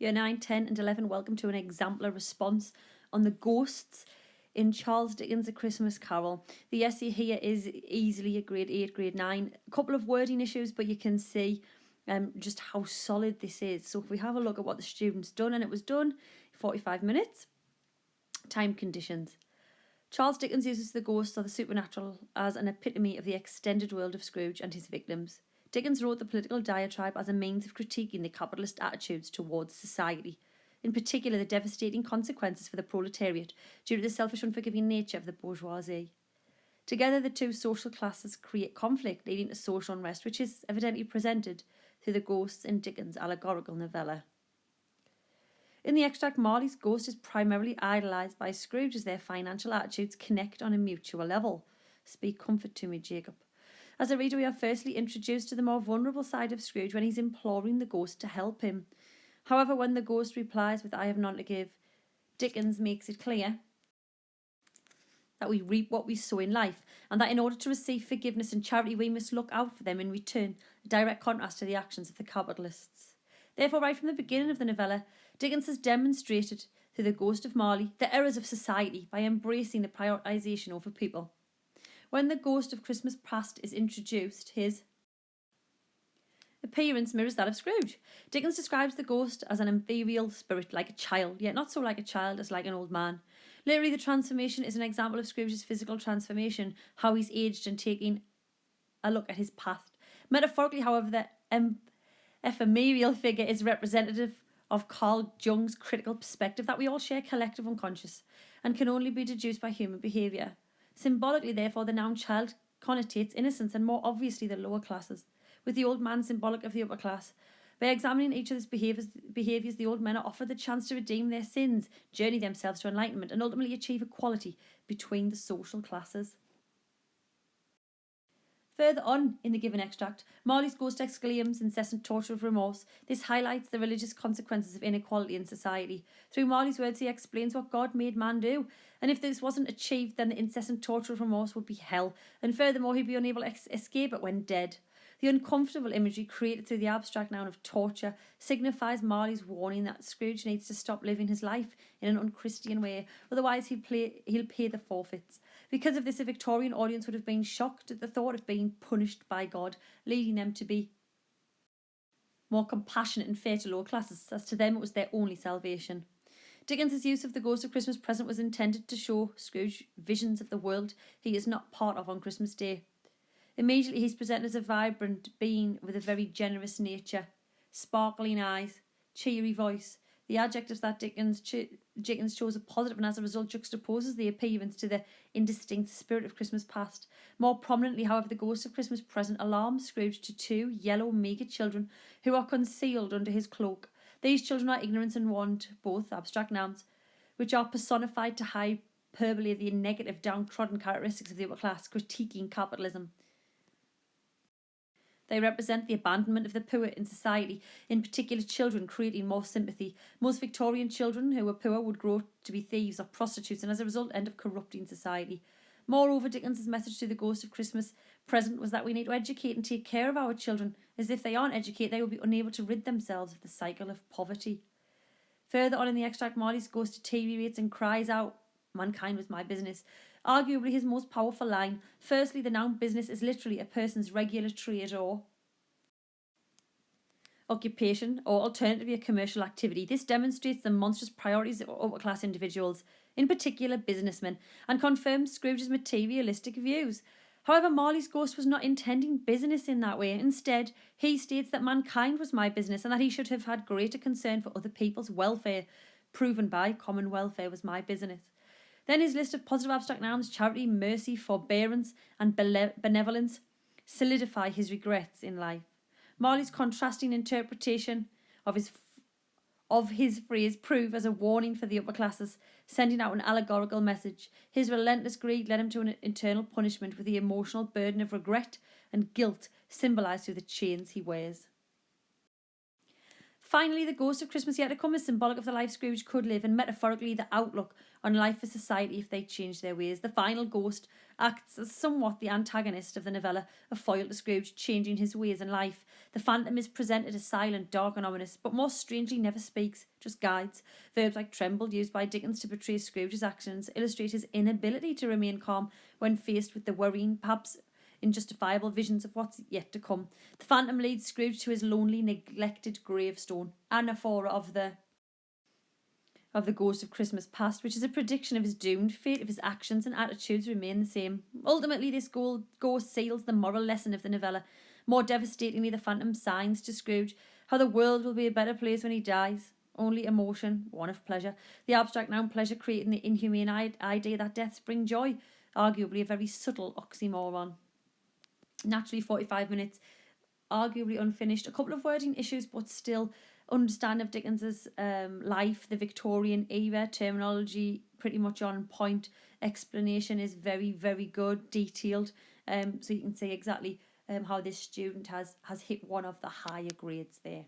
Year 9, 10 and 11, welcome to an exemplar response on the ghosts in Charles Dickens' A Christmas Carol. The essay here is easily a grade 8, grade 9. A couple of wording issues, but you can see just how solid this is. So if we have a look at what the students done, and it was done in 45 minutes. Time conditions. Charles Dickens uses the ghosts or the supernatural as an epitome of the extended world of Scrooge and his victims. Dickens wrote the political diatribe as a means of critiquing the capitalist attitudes towards society, in particular the devastating consequences for the proletariat due to the selfish, unforgiving nature of the bourgeoisie. Together, the two social classes create conflict, leading to social unrest, which is evidently presented through the ghosts in Dickens' allegorical novella. In the extract, Marley's ghost is primarily idolised by Scrooge as their financial attitudes connect on a mutual level. Speak comfort to me, Jacob. As a reader, we are firstly introduced to the more vulnerable side of Scrooge when he's imploring the ghost to help him. However, when the ghost replies with "I have none to give," Dickens makes it clear that we reap what we sow in life, and that in order to receive forgiveness and charity, we must look out for them in return, a direct contrast to the actions of the capitalists. Therefore, right from the beginning of the novella, Dickens has demonstrated through the ghost of Marley the errors of society by embracing the prioritisation over people. When the ghost of Christmas Past is introduced, his appearance mirrors that of Scrooge. Dickens describes the ghost as an ethereal spirit, like a child, yet not so like a child as like an old man. Literally, the transformation is an example of Scrooge's physical transformation, how he's aged and taking a look at his past. Metaphorically, however, the ephemeral figure is representative of Carl Jung's critical perspective that we all share collective unconscious and can only be deduced by human behaviour. Symbolically, therefore, the noun child connotates innocence and more obviously the lower classes, with the old man symbolic of the upper class. By examining each other's behaviours, the old men are offered the chance to redeem their sins, journey themselves to enlightenment, and ultimately achieve equality between the social classes. Further on in the given extract, Marley's ghost exclaims incessant torture of remorse. This highlights the religious consequences of inequality in society. Through Marley's words, he explains what God made man do, and if this wasn't achieved, then the incessant torture of remorse would be hell, and furthermore, he'd be unable to escape it when dead. The uncomfortable imagery created through the abstract noun of torture signifies Marley's warning that Scrooge needs to stop living his life in an unchristian way, otherwise he'll pay the forfeits. Because of this, a Victorian audience would have been shocked at the thought of being punished by God, leading them to be more compassionate and fair to lower classes, as to them it was their only salvation. Dickens' use of the ghost of Christmas present was intended to show Scrooge visions of the world he is not part of on Christmas Day. Immediately he's presented as a vibrant being with a very generous nature, sparkling eyes, cheery voice. The adjectives that Dickens chose are positive, and as a result juxtaposes the appearance to the indistinct spirit of Christmas Past. More prominently, however, the ghost of Christmas Present alarms Scrooge to two yellow meagre children who are concealed under his cloak. These children are ignorance and want, both abstract nouns, which are personified to hyperbole the negative downtrodden characteristics of the upper class, critiquing capitalism. They represent the abandonment of the poor in society, in particular children, creating more sympathy. Most Victorian children who were poor would grow to be thieves or prostitutes, and as a result end up corrupting society. Moreover, Dickens' message to the ghost of Christmas Present was that we need to educate and take care of our children, as if they aren't educated they will be unable to rid themselves of the cycle of poverty. Further on in the extract, Marley's ghost deteriorates and cries out, "Mankind was my business." Arguably his most powerful line. Firstly, the noun business is literally a person's regular trade or occupation, or alternatively a commercial activity. This demonstrates the monstrous priorities of upper class individuals, in particular businessmen, and confirms Scrooge's materialistic views. However, Marley's ghost was not intending business in that way. Instead, he states that mankind was my business and that he should have had greater concern for other people's welfare, proven by common welfare was my business. Then his list of positive abstract nouns, charity, mercy, forbearance, and benevolence, solidify his regrets in life. Marley's contrasting interpretation of his phrase prove as a warning for the upper classes, sending out an allegorical message. His relentless greed led him to an internal punishment, with the emotional burden of regret and guilt symbolised through the chains he wears. Finally, the ghost of Christmas Yet to Come is symbolic of the life Scrooge could live and metaphorically the outlook on life for society if they changed their ways. The final ghost acts as somewhat the antagonist of the novella, a foil to Scrooge changing his ways in life. The phantom is presented as silent, dark and ominous, but more strangely never speaks, just guides. Verbs like trembled, used by Dickens to portray Scrooge's actions, illustrate his inability to remain calm when faced with the worrying, perhaps injustifiable visions of what's yet to come. The phantom leads Scrooge to his lonely, neglected gravestone, anaphora of the ghost of Christmas past, which is a prediction of his doomed fate if his actions and attitudes remain the same. Ultimately, this ghost seals the moral lesson of the novella. More devastatingly, the phantom signs to Scrooge how the world will be a better place when he dies. Only emotion, one of pleasure. The abstract noun pleasure creating the inhumane idea that deaths bring joy, arguably a very subtle oxymoron. Naturally, 45 minutes, arguably unfinished. A couple of wording issues, but still understand of Dickens's life, the Victorian era, terminology pretty much on point. Explanation is very, very good, detailed. So you can see exactly how this student has hit one of the higher grades there.